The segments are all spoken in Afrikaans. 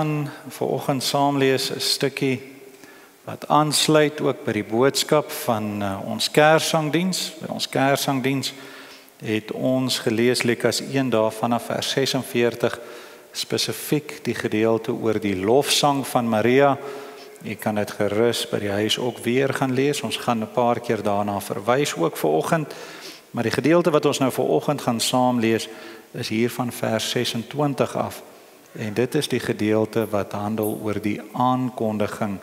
gaan vanoggend saam lees 'n stukkie wat aansluit ook by die boodskap van ons Kerssangdiens. By ons Kerssangdiens het ons gelees Lukas 1 daar vanaf vers 46 spesifiek die gedeelte oor die lofsang van Maria. Jy kan dit gerus by die huis ook weer gaan lees. Ons gaan 'n paar keer daarna verwys ook vanoggend. Maar die gedeelte wat ons nou vanoggend gaan saam lees is hier van vers 26 af. En dit is die gedeelte wat handel oor die aankondiging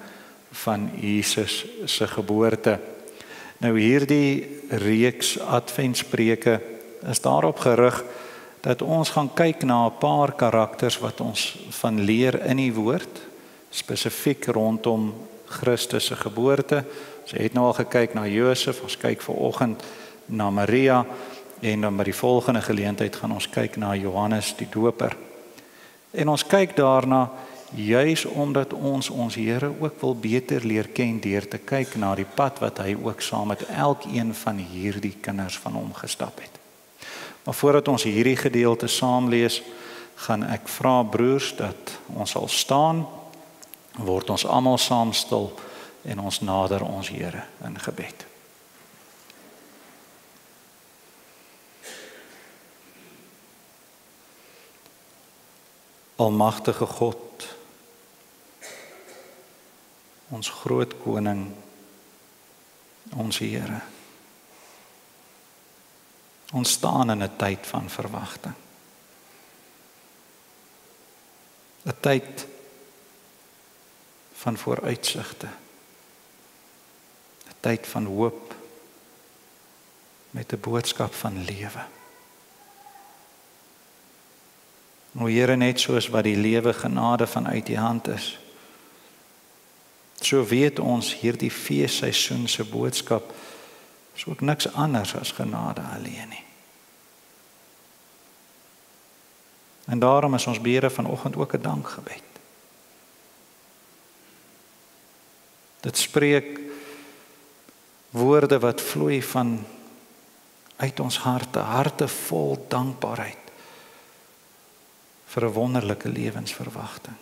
van Jesus se geboorte. Nou hierdie reeks adventspreke is daarop gerig dat ons gaan kyk na 'n paar karakters wat ons van leer in die woord, spesifiek rondom Christus se geboorte. Ons het nou al gekyk na Josef, ons kyk vanoggend na Maria en dan by die volgende geleentheid gaan ons kyk na Johannes die Doper. En ons kyk daarna juis omdat ons Here ook wil beter leer ken deur te kyk na die pad wat hy ook saam met elkeen van hierdie kinders van hom gestap het. Maar voordat ons hierdie gedeelte saam lees, gaan ek vra broers dat ons sal staan, word ons almal saam stil en ons nader ons Here in gebed. Almagtige God, ons groot koning, ons Here. Ons staan in 'n tyd van verwagting. 'n Tyd van vooruitsigte. 'n Tyd van hoop met 'n boodskap van lewe. O Here, net soos wat die lewe genade vanuit U hand is, so weet ons hierdie feesseisoen se boodskap is ook niks anders as genade alleen nie. En daarom is ons bede vanoggend ook 'n dankgebed. Dit spreek woorde wat vloei van uit ons harte vol dankbaarheid vir 'n wonderlike lewensverwagting,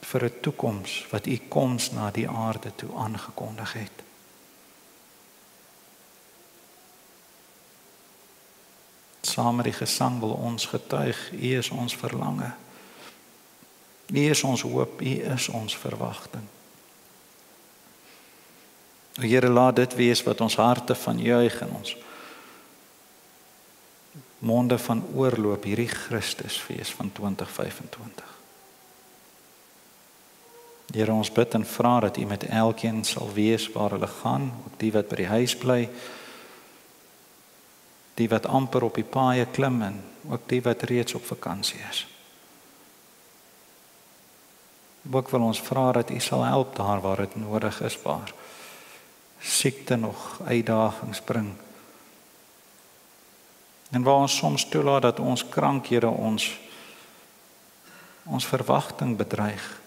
vir 'n toekoms wat U koms na die aarde toe aangekondig het. Saam met die gesang wil ons getuig, U is ons verlange, U is ons hoop, U is ons verwagting. Here, laat dit wees wat ons harte van juig en ons monde van oorloop hierdie Christusfees van 2025. Here, ons bid en vra dat U met elkeen sal wees waar hulle gaan, ook die wat by die huis bly, die wat amper op die paaie klim en ook die wat reeds op vakansie is. Ook wil ons vra dat U sal help daar waar dit nodig is, waar siekte nog uitdagings bring. En waar ons soms toelaat dat ons krankhede ons verwagting bedreig.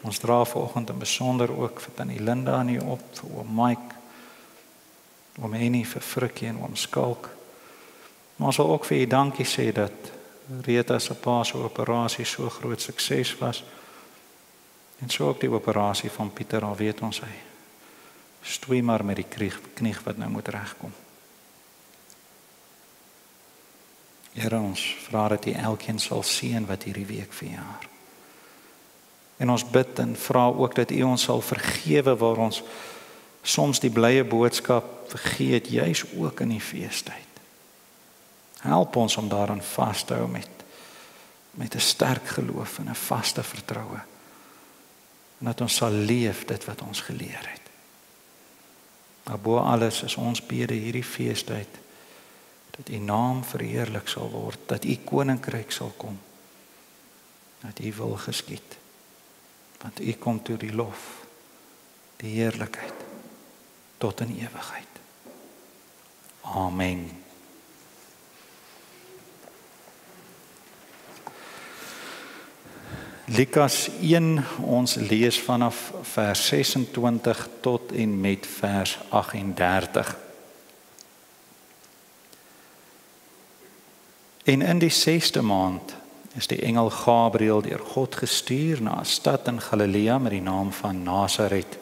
Ons dra vanoggend in besonder ook vir Tannie Linda aan U op, vir oom Mike, oom Annie, vir Frikkie en oom Skalk. Maar ons wil ook vir U dankie sê dat Rita se pa se operasie so groot sukses was. En so ook die operasie van Pieter, al weet ons hy stoei maar met die knie wat nou moet regkom. Here, ons vra dat U elkeen sal seën wat hierdie week verjaar. En ons bid en vra ook dat U ons sal vergewe waar ons soms die blye boodskap vergeet, juis ook in die feestyd. Help ons om daaraan vas te hou met 'n sterk geloof en 'n vaste vertroue. En dat ons sal leef dit wat ons geleer het. Maar bo alles is ons bede hierdie feestyd dat U naam verheerlik sal word, dat U koninkryk sal kom, dat U wil geskied, want U kom toe die lof, die heerlikheid tot in ewigheid. Amen. Lukas 1, ons lees vanaf vers 26 tot en met vers 38. En in die 6de maand is die engel Gabriël deur God gestuur na 'n stad in Galilea met die naam van Nasaret,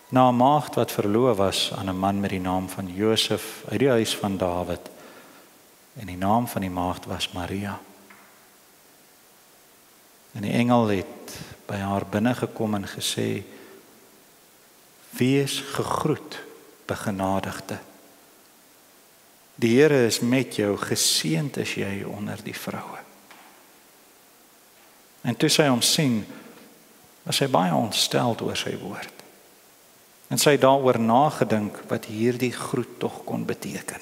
na 'n maagd wat verloof was aan 'n man met die naam van Josef uit die huis van Dawid. En die naam van die maagd was Maria. En die engel het by haar binnegekom en gesê: "Wees gegroet, begenadigde. Die Here is met jou, geseënd is jy onder die vroue." En toe sy hom sien, was sy baie ontsteld oor sy woord. En sy het daaroor nagedink wat hierdie groet tog kon beteken.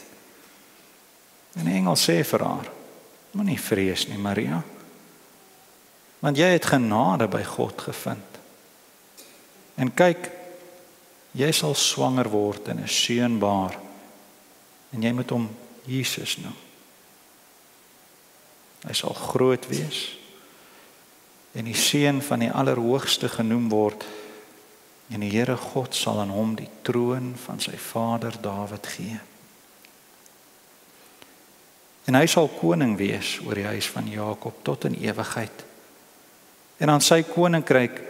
En die engel sê vir haar: "Moenie vrees nie, Maria, want jy het genade by God gevind. En kyk, jy sal swanger word en 'n seun baar, en jy moet hom Jesus noem. Hy sal groot wees en die seun van die Allerhoogste genoem word, en die Here God sal aan hom die troon van sy vader Dawid gee. En hy sal koning wees oor die huis van Jakob tot in ewigheid. En aan sy koninkryk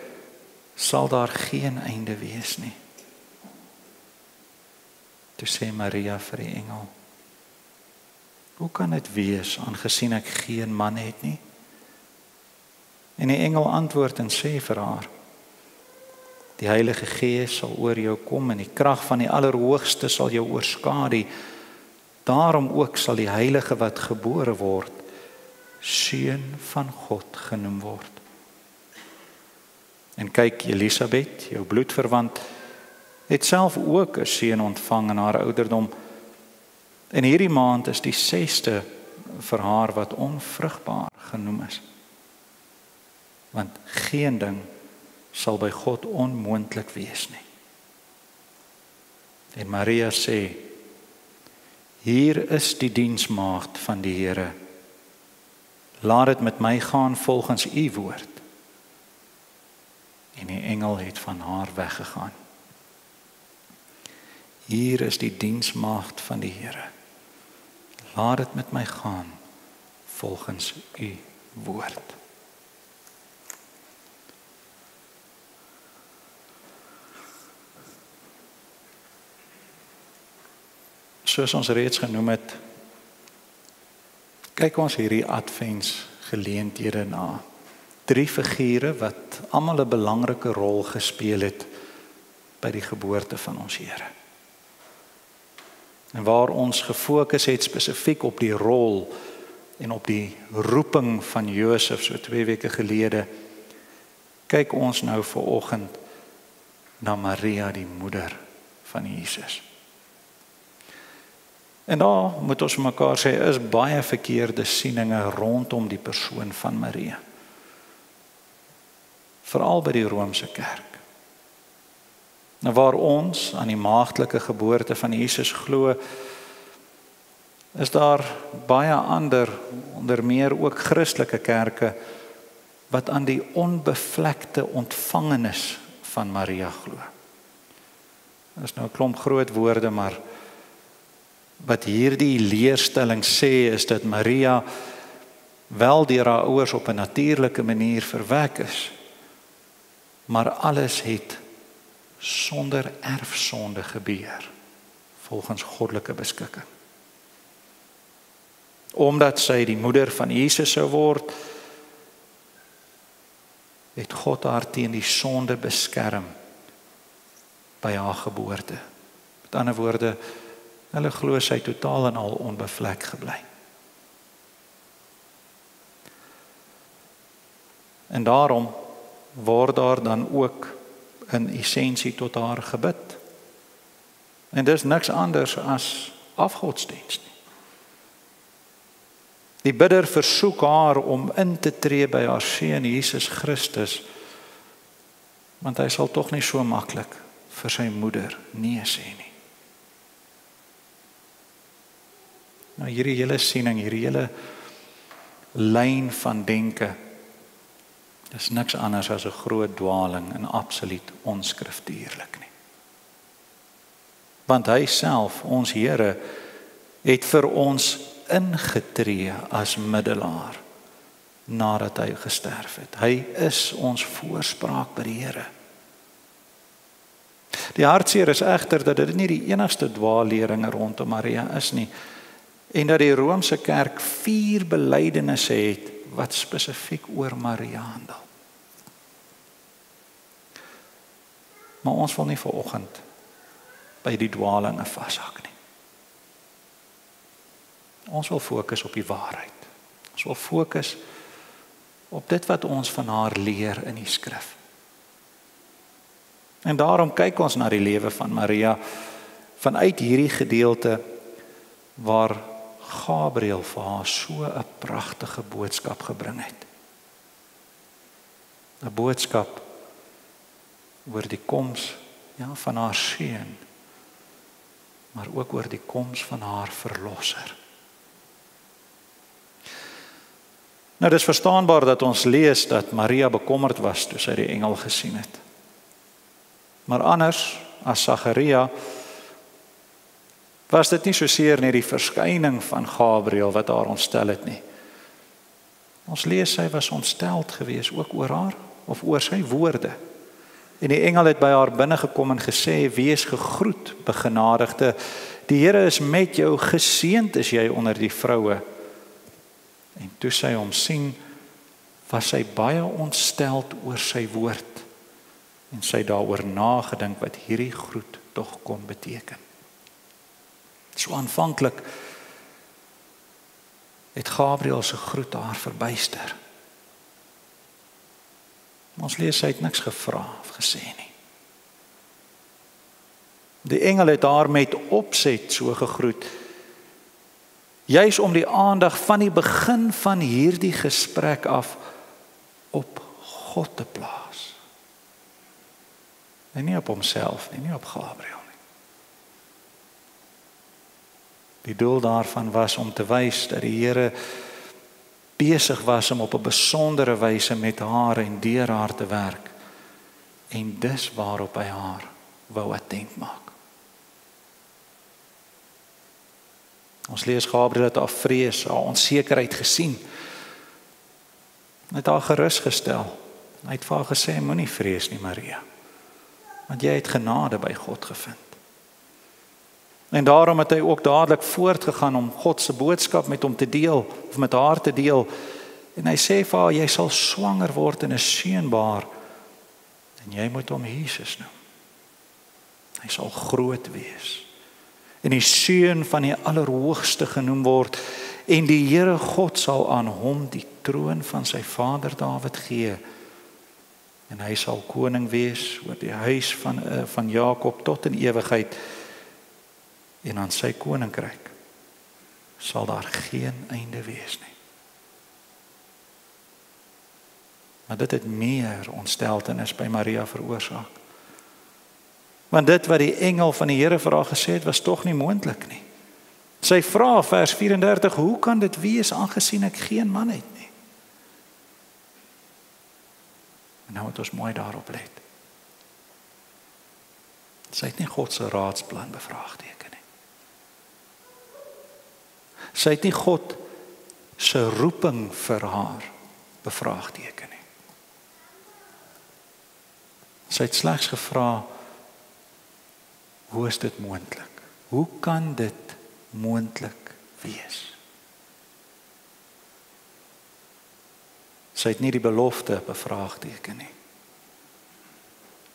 sal daar geen einde wees nie." Toe sê Maria vir die engel: "Hoe kan dit wees, aangesien ek geen man het nie?" En die engel antwoord en sê vir haar: "Die Heilige Gees sal oor jou kom en die krag van die Allerhoogste sal jou oorskadu. Daarom ook sal die Heilige wat gebore word, seun van God genoem word. En kyk, Elisabeth, jou bloedverwant, het self ook 'n seun ontvang in haar ouderdom. En hierdie maand is die 6ste vir haar wat onvrugbaar genoem is. Want geen ding sal by God onmoontlik wees nie." En Maria sê: "Hier is die diensmaagd van die Here. Laat dit met my gaan volgens u woord." En die engel het van haar weggegaan. "Hier is die diensmaagd van die Here. Laat dit met my gaan volgens u woord." Soos ons reeds genoem het, kyk ons hierdie adventsgeleenthede na. 3 figure wat almal 'n belangrike rol gespeel het by die geboorte van ons Here. En waar ons gefokus het spesifiek op die rol en op die roeping van Josef so 2 weke gelede, kyk ons nou vanoggend na Maria, die moeder van Jesus. En daar moet ons mekaar sê, is baie verkeerde sieninge rondom die persoon van Maria. Veral by die Romeinse kerk. Nou waar ons aan die maagdelike geboorte van Jesus glo, is daar baie ander, onder meer ook Christelike kerke, wat aan die onbevlekte ontvangenis van Maria glo. Dit is nou 'n klomp groot woorde, maar wat hierdie leerstelling sê is dat Maria wel deur haar ouers op 'n natuurlike manier verwek is, maar alles het sonder erfsonde gebeur, volgens goddelike beskikking. Omdat sy die moeder van Jesus sou word, het God haar teen die sonde beskerm by haar geboorte. Met ander woorde, hulle glo sy totaal en al onbevlek gebly. En daarom word daar dan ook in essensie tot haar gebid. En dis niks anders as afgodsdiens nie. Die bidder versoek haar om in te tree by haar seun Jesus Christus, want hy sal tog nie so maklik vir sy moeder nee sê nie. Nou hierdie hele siening, hierdie hele lyn van denke, dis niks anders as 'n groot dwaling en absoluut onskriftuurlik nie. Want hy self, ons Here, het vir ons ingetree as middelaar nadat hy gesterf het. Hy is ons voorspraak by die Here. Die hartseer is egter dat dit nie die enigste dwaalleringe rondom Maria is nie, en dat die Romeinse Kerk 4 belydenisse het wat spesifiek oor Maria handel. Maar ons wil nie vanoggend by die dwalinge vashak nie. Ons wil fokus op die waarheid. Ons wil fokus op dit wat ons van haar leer in die skrif. En daarom kyk ons na die lewe van Maria vanuit hierdie gedeelte waar Gabriël vir haar so 'n pragtige boodskap gebring het. 'n Boodskap oor die koms van haar seun, maar ook oor die koms van haar verlosser. Nou, dis verstaanbaar dat ons lees dat Maria bekommerd was toe sy die engel gesien het. Maar anders as Sagaria was dit nie soseer net die verskyning van Gabriël wat haar ontstel het nie. Ons lees sy was ontsteld geweest ook oor haar of oor sy woorde. En die engel het by haar binnegekom en gesê: "Wees gegroet, begenadigde. Die Here is met jou, geseënd is jy onder die vroue." En toe sy hom sien, was sy baie ontsteld oor sy woord. En sy daaroor nagedink wat hierdie groet tog kon beteken. So aanvanklik het Gabriël se groet haar verbuister. Ons lees sy het niks gevra of gesê nie. Die engel het haar met opset so gegroet, juis om die aandag van die begin van hierdie gesprek af op God te plaas. En nie op homself nie op Gabriël nie. Die doel daarvan was om te wys dat die Here besig was om op 'n besondere wyse met haar en deur haar te werk. En dis waarop hy haar wou attent maak. Ons lees Gabriël het haar vrees, haar onsekerheid gesien. Hy het haar gerusgestel. Hy het vir haar gesê: "Moenie vrees nie, Maria, want jy het genade by God gevind." En daarom het hy ook dadelik voortgegaan om God se boodskap met hom te deel, of met haar te deel. En hy sê vir haar: "Jy sal swanger word en 'n seun baar, en jy moet hom Jesus noem. Hy sal groot wees, en die seun van die Allerhoogste genoem word, en die Here God sal aan hom die troon van sy vader Dawid gee, en hy sal koning wees oor die huis van Jakob tot in ewigheid, en aan sy koninkryk sal daar geen einde wees nie." Maar dit het meer ontsteltenis by Maria veroorsaak. Want dit wat die engel van die Here vir haar gesê het, was tog nie moontlik nie. Sy vra vers 34: "Hoe kan dit wees aangesien ek geen man het nie?" En nou moet ons mooi daarop let. Sy het nie God se raadsplan bevraagteken nie. Sy het nie God se roeping vir haar bevraagteken nie. Sy het slegs gevra: "Hoe is dit moontlik? Hoe kan dit moontlik wees?" Sy het nie die belofte bevraagteken nie.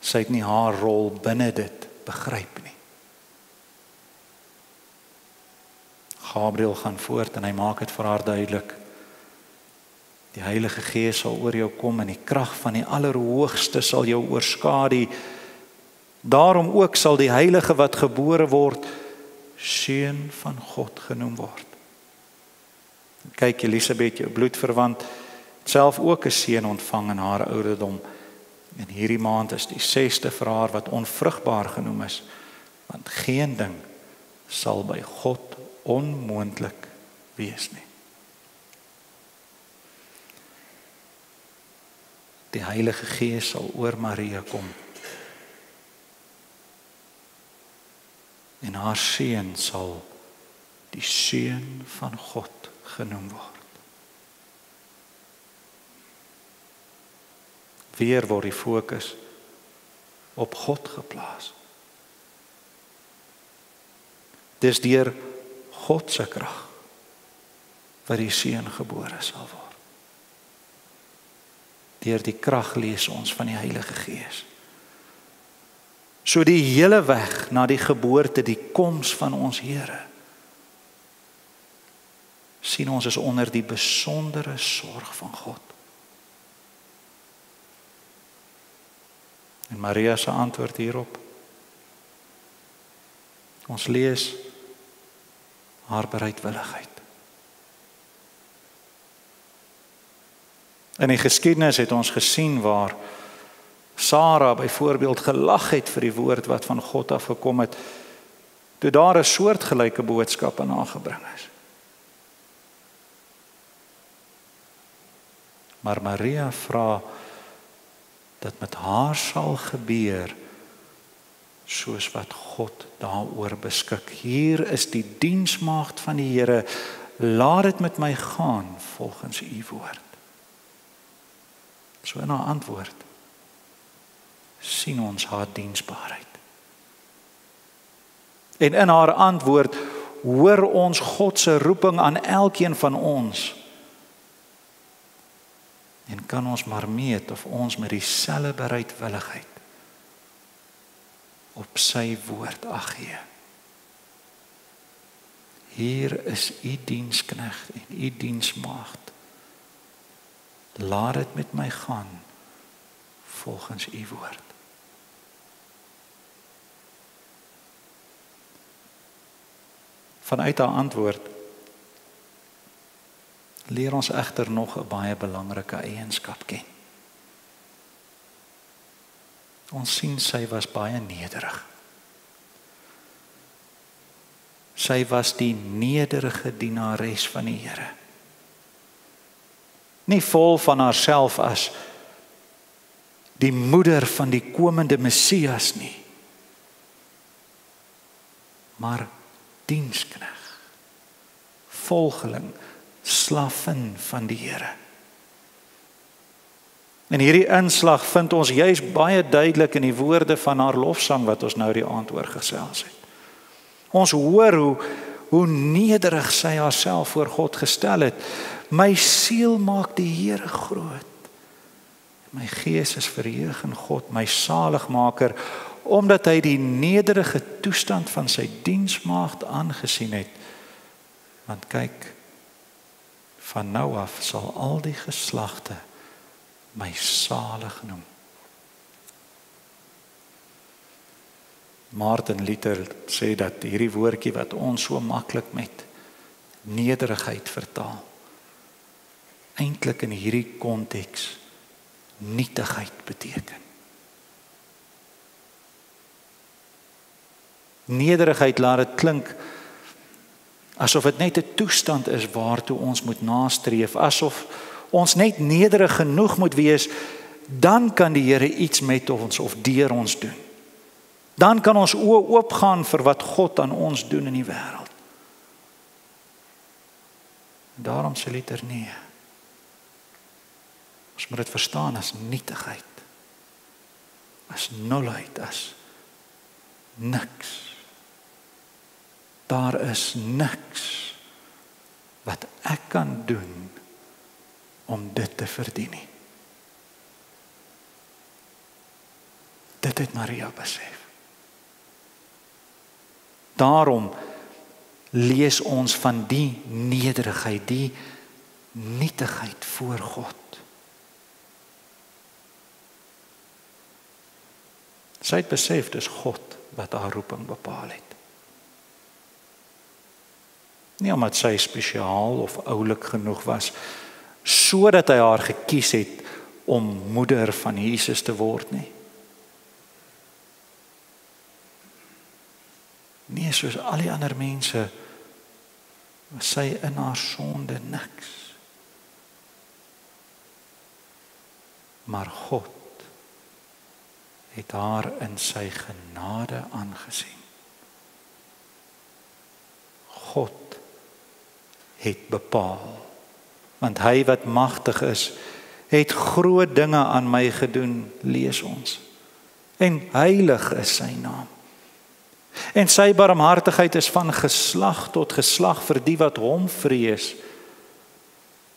Sy het nie haar rol binne dit begryp nie. Gabriël gaan voort en hy maak dit vir haar duidelik. Die Heilige Gees sal oor jou kom en die krag van die Allerhoogste sal jou oorskadu. Daarom ook sal die Heilige wat gebore word, seun van God genoem word. Kyk, Elisabeth, jou bloedverwant, self ook 'n seun ontvang in haar ouderdom. En hierdie maand is die 6ste vir haar wat onvrugbaar genoem is, want geen ding sal by God onmoontlik wees nie. Die Heilige Gees sal oor Maria kom. En haar seun sal die seun van God genoem word. Weer word die fokus op God geplaas. Dis deur God se krag wat die seun gebore sal word. Deur die krag lees ons van die Heilige Gees. So die hele weg na die geboorte, die koms van ons Here, sien ons is onder die besondere sorg van God. En Maria se antwoord hierop, ons lees haar bereidwilligheid. In die geskiedenis het ons gesien waar Sara byvoorbeeld gelag het vir die woord wat van God af gekom het, toe daar 'n soortgelyke boodskap aan haar gebring is. Maar Maria vra dat met haar sal gebeur soos wat God daaroor beskik. Hier is die diensmaagd van die Here, laat dit met my gaan volgens u woord. So in haar antwoord sien ons haar diensbaarheid. En in haar antwoord hoor ons God se roeping aan elkeen van ons. En kan ons maar meet of ons met dieselfde bereidwilligheid op sy woord ag gee. Hier is u diensknegt en u diensmaagd. Laat dit met my gaan volgens u woord. Vanuit haar antwoord leer ons egter nog 'n baie belangrike eienskap ken. Ons sien sy was baie nederig. Sy was die nederige dienares van die Here. Nie vol van haarself as die moeder van die komende Messias nie, maar diensknegt, volgeling, slavin van die Here. En hierdie inslag vind ons juis baie duidelik in die woorde van haar lofsang wat ons nou die aand oor gesels het. Ons hoor hoe nederig sy haarself voor God gestel het. My siel maak die Here groot. My gees is verheug in God, my saligmaker, omdat hy die nederige toestand van sy diensmaagd aangesien het. Want kyk, van nou af sal al die geslagte my salig noem. Martin Luther sê dat hierdie woordjie wat ons so maklik met nederigheid vertaal, eintlik in hierdie konteks nietigheid beteken. Nederigheid laat dit klink asof dit net 'n toestand is waartoe ons moet nastreef, asof ons net nederig genoeg moet wees, dan kan die Here iets met ons of deur ons doen. Dan kan ons oë oopgaan vir wat God aan ons doen in die wêreld. Daarom sê Luther nee. Ons moet dit verstaan as nietigheid, as nulheid, as niks. Daar is niks wat ek kan doen om dit te verdien nie. Dit het Maria besef. Daarom lees ons van die nederigheid, die nietigheid voor God. Sy het besef dis God wat haar roeping bepaal het. Nie omdat sy spesiaal of oulik genoeg was, sodat hy haar gekies het om moeder van Jesus te word nie. Nee, soos al die ander mense, was sy in haar sonde niks. Maar God het haar in sy genade aangesien. God het bepaal. Want hy wat magtig is, het groot dinge aan my gedoen, lees ons. En heilig is sy naam. En sy barmhartigheid is van geslag tot geslag vir die wat hom vrees.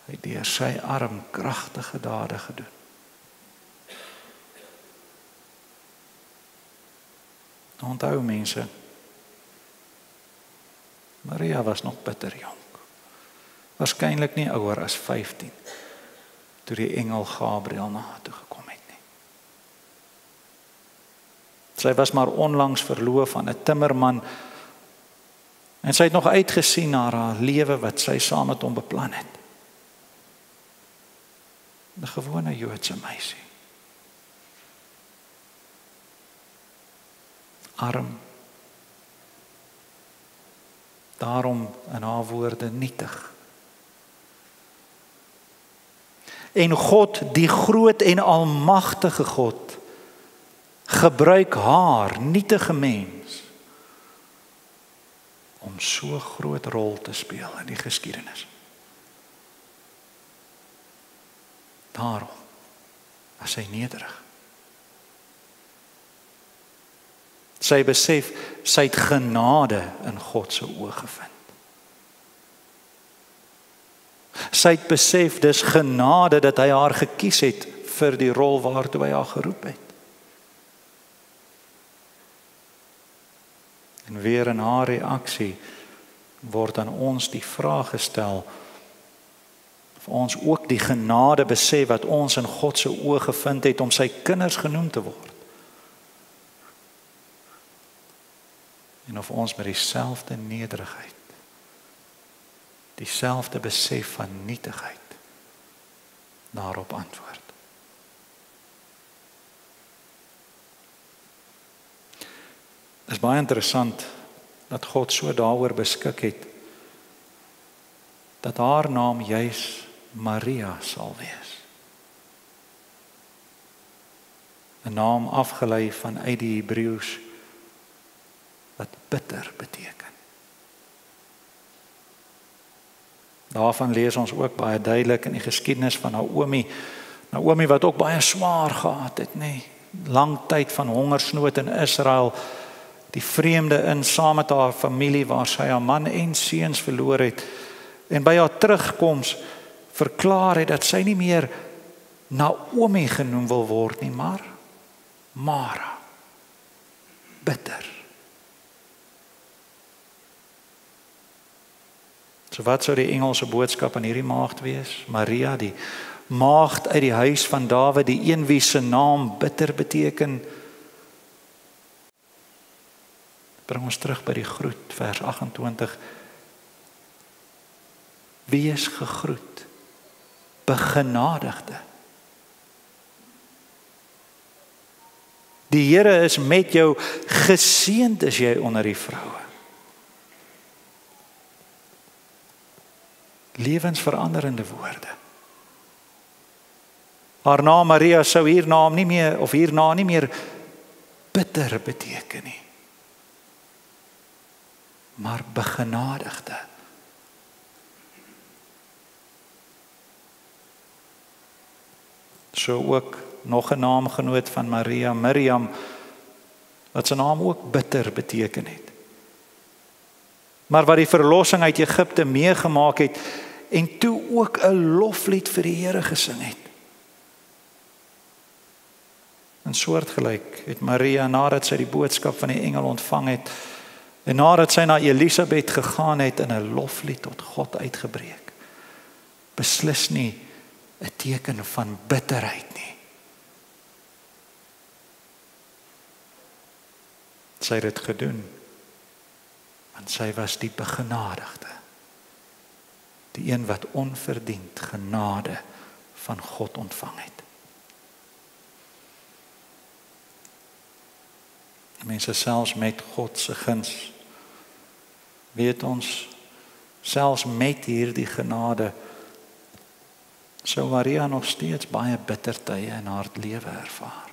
Hy het deur sy arm kragtige dade gedoen. Onthou mense, Maria was nog bitter jonk. Waarskynlik nie ouer as 15, toe die engel Gabriël na haar toe gekom het nie. Sy was maar onlangs verloof aan 'n timmerman, en sy het nog uitgesien na haar lewe wat sy saam met hom beplan het. 'n gewone Joodse meisie. Arm. Daarom in haar woorde nietig. En God, die groot en almagtige God, gebruik haar, nietige mens, om so groot rol te speel in die geskiedenis. Daarom was sy nederig. Sy besef, sy het genade in God se oë gevind. Sy het besef, dis genade dat hy haar gekies het vir die rol waartoe hy haar geroep het. En weer in haar reaksie word aan ons die vraag gestel, of ons ook die genade besef wat ons in God se oë gevind het om sy kinders genoem te word. En of ons met dieselfde nederigheid, dieselfde besef van nietigheid daarop antwoord. Dit is baie interessant dat God so daaroor beskik het, dat haar naam juis Maria sal wees. 'n naam afgelei vanuit die Hebreëus wat bitter beteken. Daarvan lees ons ook baie duidelik in die geskiedenis van Naomi. Naomi wat ook baie swaar gehad het, nê? Lang tyd van hongersnood in Israel, die vreemde in saam met haar familie waar sy haar man en seuns verloor het. En by haar terugkoms verklaar hy dat sy nie meer Naomi genoem wil word nie, maar Mara. Bitter. So wat sou die engelse boodskap aan hierdie maagd wees? Maria, die maagd uit die huis van Dawid, die een wie se naam bitter beteken. Bring ons terug by die groet, vers 28. Wees gegroet, begenadigde. Die Here is met jou, geseënd is jy onder die vroue. Lewensveranderende woorde. Haar naam Maria sou hierna nie meer bitter beteken nie, maar begenadigde. So ook nog 'n naamgenoot van Maria, Miriam, wat sy naam ook bitter beteken het. Maar wat die verlossing uit Egipte meegemaak het en toe ook 'n loflied vir die Here gesing het. En soortgelyk het Maria, nadat sy die boodskap van die engel ontvang het en nadat sy na Elisabeth gegaan het, in 'n loflied tot God uitgebreek. Beslis nie 'n teken van bitterheid nie. Sy het dit gedoen, want sy was die begenadigde. Die een wat onverdiend genade van God ontvang het. Mense, selfs met God se guns, weet ons, selfs met hierdie genade, sou Maria nog steeds baie bitter tye in haar lewe ervaar.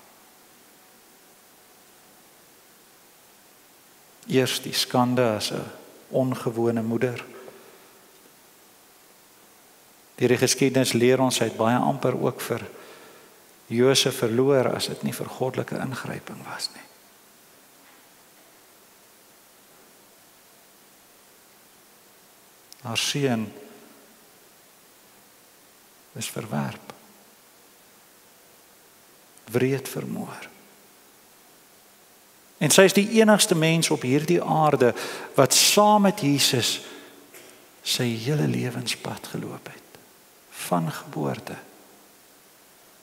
Eers die skande as 'n ongewone moeder, Deur die geskiedenis leer ons hy het baie amper ook vir Josef verloor as dit nie vir goddelike ingryping was nie. Haar seun is verwerp, wreed vermoor. En sy is die enigste mens op hierdie aarde wat saam met Jesus sy hele lewenspad geloop het, van geboorte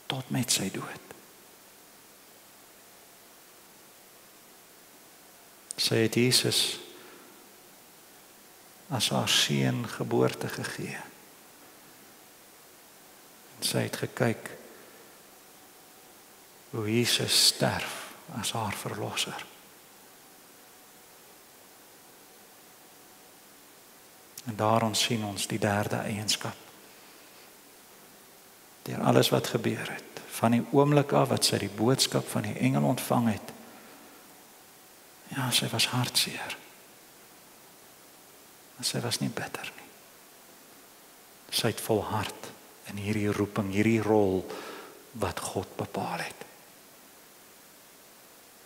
tot met sy dood. Sy het Jesus as haar seun geboorte gegee. En sy het gekyk hoe Jesus sterf as haar verlosser. En daarom sien ons die derde eienskap. Deur alles wat gebeur het, van die oomblik af wat sy die boodskap van die engel ontvang het, ja, sy was hartseer. Maar sy was nie bitter nie. Sy het volhard in hierdie roeping, hierdie rol wat God bepaal het.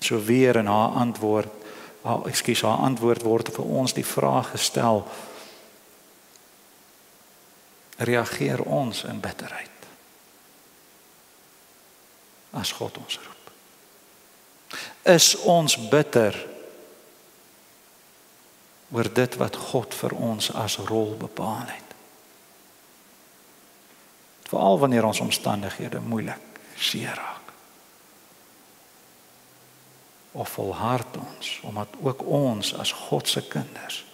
So weer in haar antwoord word vir ons die vraag gestel, reageer ons in bitterheid as God ons roep? Is ons bitter oor dit wat God vir ons as rol bepaal het? Veral wanneer ons omstandighede moeilik, seer raak. Of volhard ons, omdat ook ons as God se kinders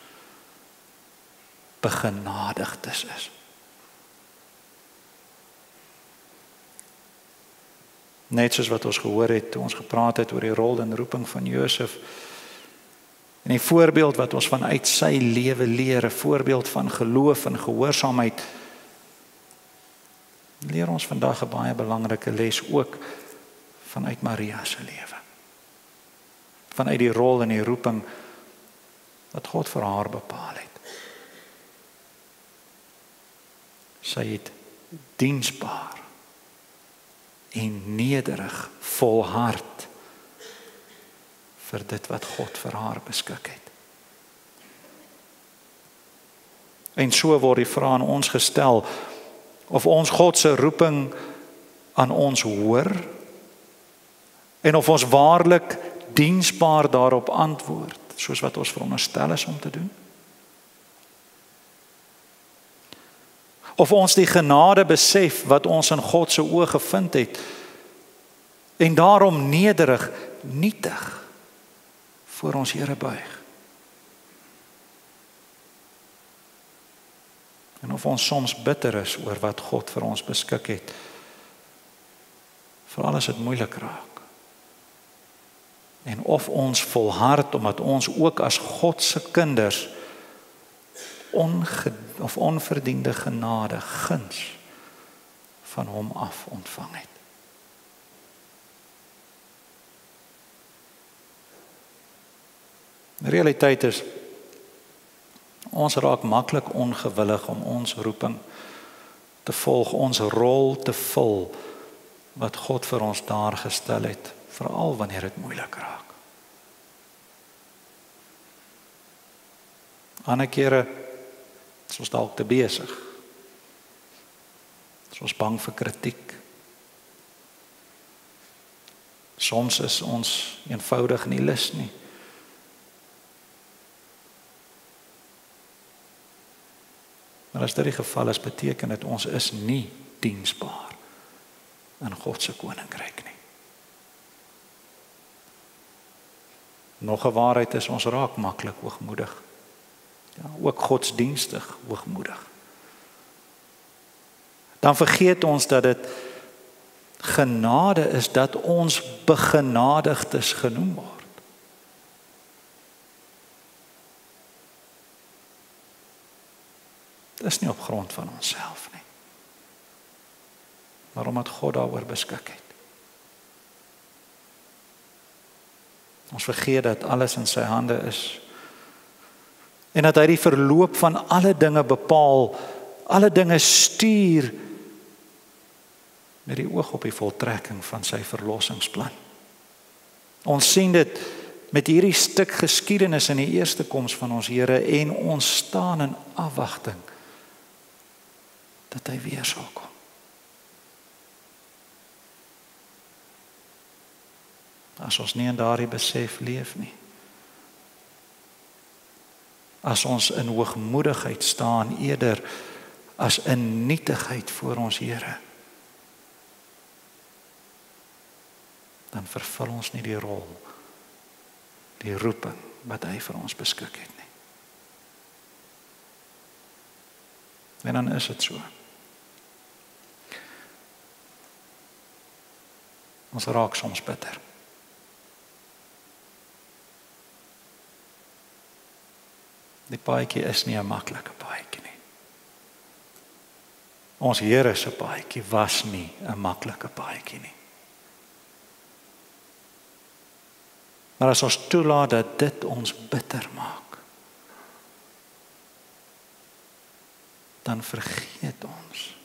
begenadigdes is. Net soos wat ons gehoor het, toe ons gepraat het oor die rol en roeping van Josef, en die voorbeeld wat ons vanuit sy lewe leer, 'n voorbeeld van geloof en gehoorsaamheid, leer ons vandag 'n baie belangrike les ook vanuit Maria se lewe. Vanuit die rol en die roeping wat God vir haar bepaal het. Sy het diensbaar en nederig volhard vir dit wat God vir haar beskik het. En so word die vraag aan ons gestel, of ons God se roeping aan ons hoor, en of ons waarlik diensbaar daarop antwoord, soos wat ons veronderstel is om te doen. Of ons die genade besef wat ons in God se oë gevind het, en daarom nederig, nietig voor ons Here buig. En of ons soms bitter is oor wat God vir ons beskik het, veral as dit moeilik raak. En of ons volhard omdat ons ook as God se kinders onverdiende genade, guns van hom af ontvang het. Die realiteit is, ons raak maklik ongewillig om ons roeping te volg, ons rol te vul wat God vir ons daar gestel het, veral wanneer dit moeilik raak. Ander kere is ons dalk te besig. Is ons bang vir kritiek. Soms is ons eenvoudig nie lus nie. Maar as dit die geval is, beteken dit ons is nie diensbaar in God se koninkryk nie. Nog 'n waarheid is, ons raak maklik hoogmoedig. Ja, ook godsdienstig hoogmoedig. Dan vergeet ons dat dit genade is dat ons begenadigdes genoem word. Dit is nie op grond van onsself nie, maar omdat God daaroor beskik het. Ons vergeet dat alles in sy hande is en dat hy die verloop van alle dinge bepaal alle dinge stuur met die oog op die voltrekking van sy verlossingsplan. Ons sien dit met hierdie stuk geskiedenis in die eerste koms van ons Here en ons staan in afwagting dat hy weer sal kom. As ons nie in daardie besef leef nie, as ons in hoogmoedigheid staan eerder as in nietigheid voor ons Here, dan vervul ons nie die rol, die roeping wat hy vir ons beskik het nie. En dan is dit so. Ons raak soms bitter. Die paadjie is nie 'n maklike paadjie nie. Ons Here se paadjie was nie 'n maklike paadjie nie. Maar as ons toelaat dat dit ons bitter maak, dan vergeet ons,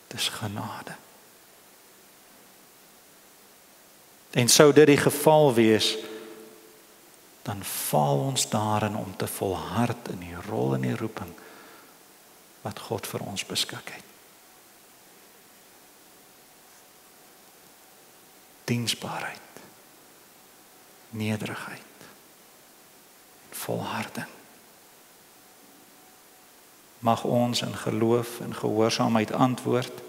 dis genade. En sou dit die geval wees, dan val ons daarin om te volhard in die rol en die roeping wat God vir ons beskik het. Diensbaarheid, nederigheid, volharding. Mag ons in geloof en gehoorsaamheid antwoord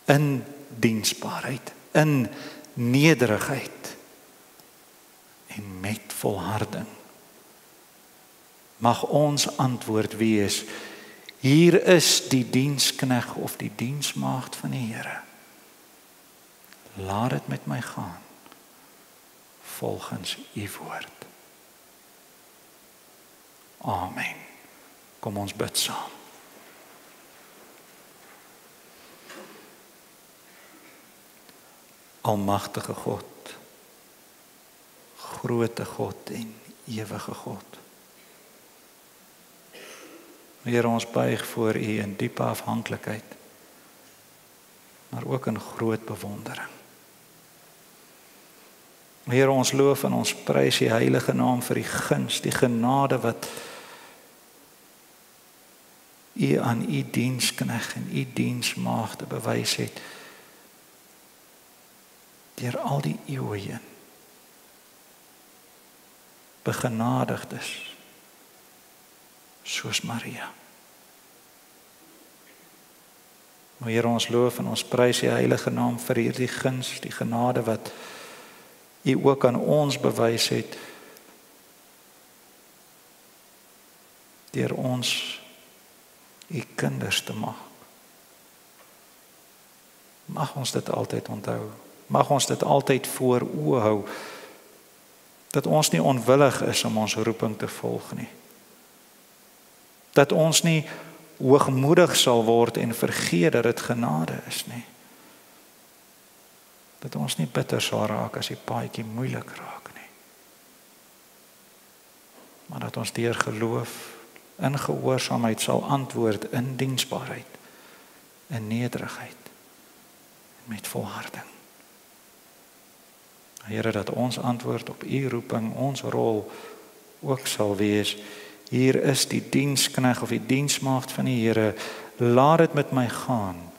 in diensbaarheid, in nederigheid en met volharding. Mag ons antwoord wees: hier is die dienskneg of die diensmaagd van die Here. Laat dit met my gaan volgens u woord. Amen. Kom ons bid saam. Almagtige God, grote God en ewige God. Here, ons buig voor u in diepe afhanklikheid, maar ook in groot bewondering. Here, ons loof en ons prys die heilige naam vir die guns, die genade wat u aan u dienskneg en u diensmaagde bewys het deur al die eeue heen. Begenadigdes soos Maria. Maar Here, ons loof en ons prys die heilige naam vir hierdie guns, die genade wat u ook aan ons bewys het deur ons u kinders te maak. Mag ons dit altyd onthou. Mag ons dit altyd voor oë hou, dat ons nie onwillig is om ons roeping te volg nie. Dat ons nie hoogmoedig sal word en vergeet dat dit genade is nie. Dat ons nie bitter sal raak as die paadjie moeilik raak nie. Maar dat ons deur geloof in gehoorsaamheid sal antwoord in diensbaarheid, in nederigheid, met volharding. Here, dat ons antwoord op u roeping, ons rol ook sal wees: hier is die dienskneg of die diensmaagd van die Here, laat dit met my gaan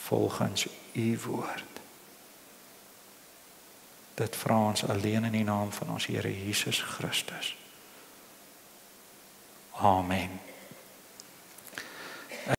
volgens u woord. Dit vra ons alleen in die naam van ons Here Jesus Christus. Amen.